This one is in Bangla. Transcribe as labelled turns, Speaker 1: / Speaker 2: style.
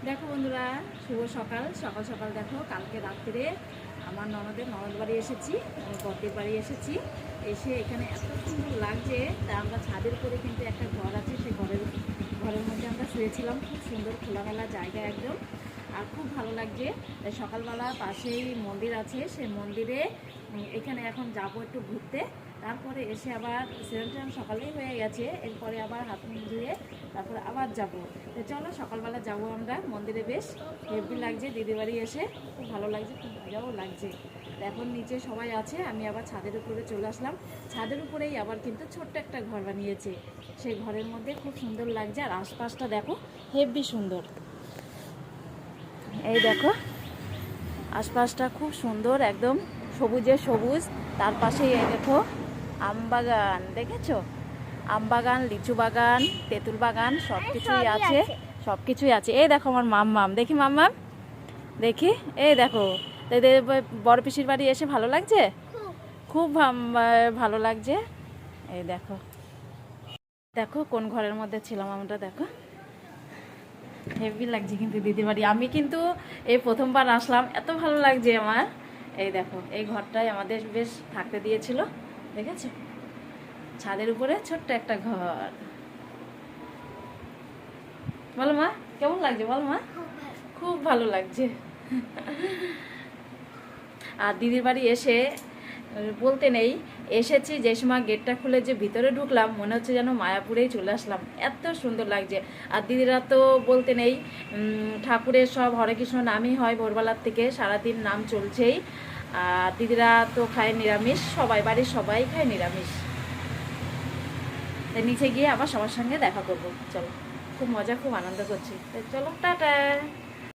Speaker 1: দেখো বন্ধুরা, শুভ সকাল সকাল সকাল। দেখো কালকে রাত্রে আমার ননদ বাড়ি এসেছি, বড়দের বাড়ি এসেছি। এসে এখানে এত সুন্দর লাগছে। তা আমরা ছাদের উপরে কিন্তু একটা ঘর আছে, সেই ঘরের মধ্যে আমরা শুয়েছিলাম। খুব সুন্দর খোলামেলা জায়গা একদম, আর খুব ভালো লাগছে। তাই সকালবেলা পাশেই মন্দির আছে, সেই মন্দিরে এখানে এখন যাব একটু ঘুরতে। তারপরে এসে আবার স্নান সকালেই হয়ে গেছে, এরপরে আবার হাত মুখ ধুয়ে তারপরে আবার যাব। তো চলো সকালবেলা যাব আমরা মন্দিরে। বেশ হেভি লাগছে, দিদির বাড়ি এসে খুব ভালো লাগছে, খুব মজাও লাগছে। এখন নিচে সবাই আছে, আমি আবার ছাদের উপরে চলে আসলাম। ছাদের উপরেই আবার কিন্তু ছোট্ট একটা ঘর বানিয়েছে, সেই ঘরের মধ্যে খুব সুন্দর লাগছে। আর আশপাশটা দেখো হেভি সুন্দর। এই দেখো আশপাশটা খুব সুন্দর, একদম সবুজে সবুজ। তার পাশেই এই দেখো আম বাগান, দেখেছো? আম বাগান, লিচু বাগান, তেঁতুল বাগান, সব কিছুই আছে, সব কিছুই আছে। এই দেখো আমার মাম্মাম, দেখি মাম্মাম, দেখি। এই দেখো বড় পিসির বাড়ি এসে ভালো লাগছে, খুব ভালো লাগছে। এই দেখো, দেখো কোন ঘরের মধ্যে ছিলাম আমরা, দেখো হেভি লাগছে কিন্তু দিদির বাড়ি। আমি কিন্তু এই প্রথমবার আসলাম, এত ভালো লাগছে আমার। এই দেখো এই ঘরটাই আমাদের বেশ থাকতে দিয়েছিল, দেখেছো? ছাদের উপরে ছোট্ট একটা ঘর। বলো মা, কেমন লাগছে? বলো মা। খুব ভালো লাগছে। আর দিদির বাড়ি এসে বলতে নেই, এসেছি যে সময় গেটটা খুলে যে ভিতরে ঢুকলাম, মনে হচ্ছে যেন মায়াপুরেই চলে আসলাম, এত সুন্দর লাগছে। আর দিদিরা তো বলতে নেই, ঠাকুরের সব হরে কৃষ্ণ নামই হয় ভোরবেলার থেকে, সারাদিন নাম চলছেই। আর দিদিরা তো খায় নিরামিষ, সবাই বাড়ির সবাই খায় নিরামিষ। তাই নিচে গিয়ে আবার সবার সঙ্গে দেখা করবো। চলো, খুব মজা, খুব আনন্দ করছি। চলো টাটা।